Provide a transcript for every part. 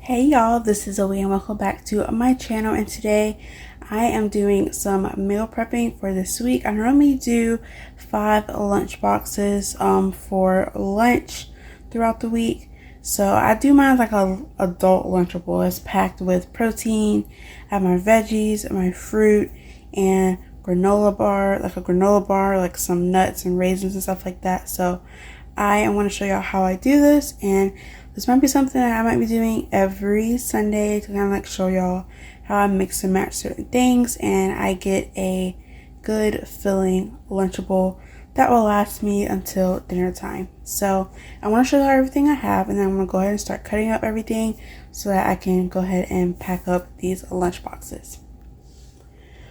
Hey y'all, this is Zoe and welcome back to my channel, and today I am doing some meal prepping for this week. I normally do 5 lunch boxes for lunch throughout the week. So I do mine like a adult Lunchable. It's packed with protein. I have my veggies, my fruit, and granola bar, like some nuts and raisins and stuff like that. So I want to show y'all how I do this, and this might be something that I might be doing every Sunday to kind of like show y'all how I mix and match certain things, and I get a good filling Lunchable that will last me until dinner time. So I want to show you everything I have, and then I'm going to go ahead and start cutting up everything so that I can go ahead and pack up these lunch boxes.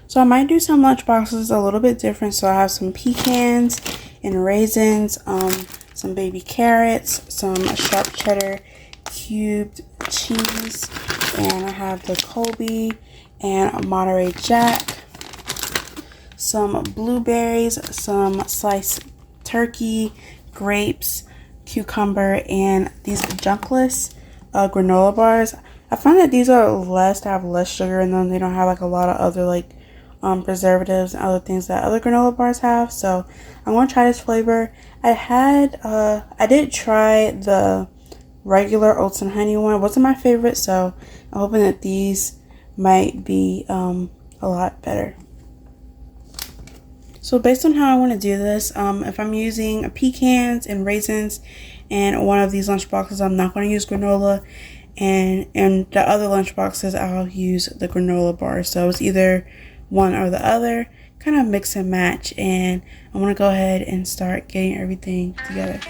So I might do some lunch boxes a little bit different. So I have some pecans and raisins, some baby carrots, some sharp cheddar cubed cheese, and I have the Colby and a Monterey Jack, some blueberries, some sliced turkey, grapes, cucumber, and these junkless granola bars. I find that these are have less sugar in them. They don't have like a lot of other like preservatives and other things that other granola bars have. So I'm gonna try this flavor. I did try the regular oats and honey one. It wasn't my favorite, so I'm hoping that these might be a lot better. So based on how I want to do this, if I'm using pecans and raisins and one of these lunch boxes, I'm not going to use granola, and in the other lunch boxes I'll use the granola bar. So it's either one or the other, kind of mix and match, and I want to go ahead and start getting everything together.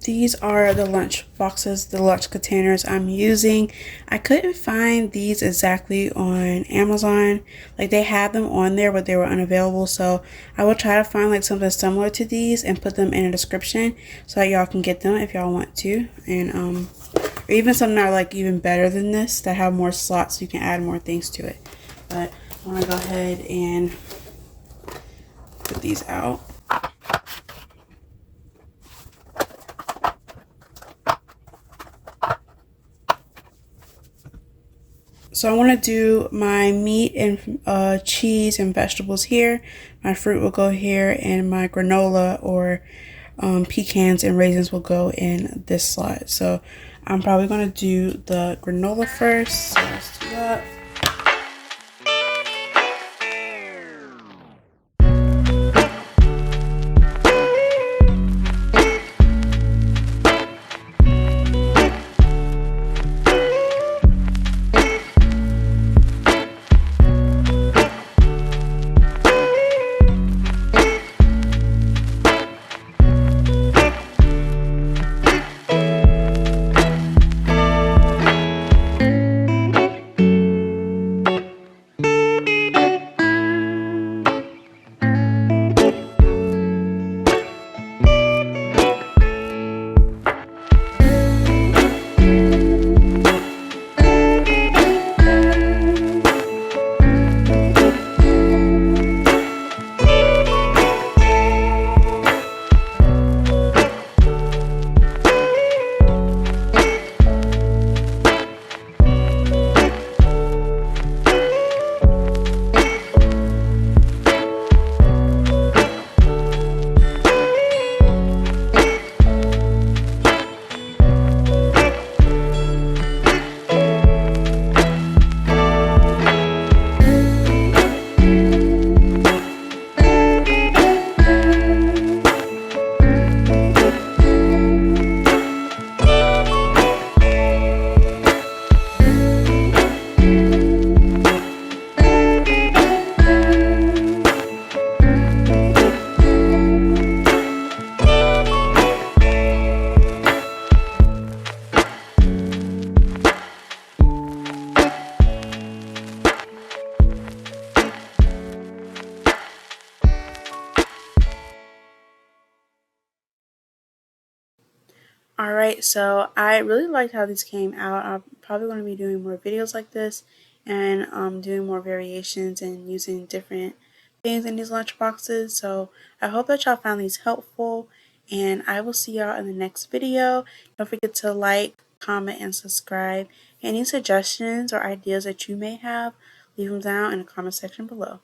These are the lunch boxes, the lunch containers I'm using. I couldn't find these exactly on Amazon. Like, they had them on there, but they were unavailable. So I will try to find like something similar to these and put them in a description so that y'all can get them if y'all want to. And or even some that are like even better than this, that have more slots so you can add more things to it. But I want to go ahead and put these out. So I want to do my meat and cheese and vegetables here. My fruit will go here, and my granola or pecans and raisins will go in this slot. So I'm probably going to do the granola first. So let's do that. Alright, so I really liked how these came out. I'm probably going to be doing more videos like this and doing more variations and using different things in these lunch boxes. So I hope that y'all found these helpful, and I will see y'all in the next video. Don't forget to like, comment, and subscribe. Any suggestions or ideas that you may have, leave them down in the comment section below.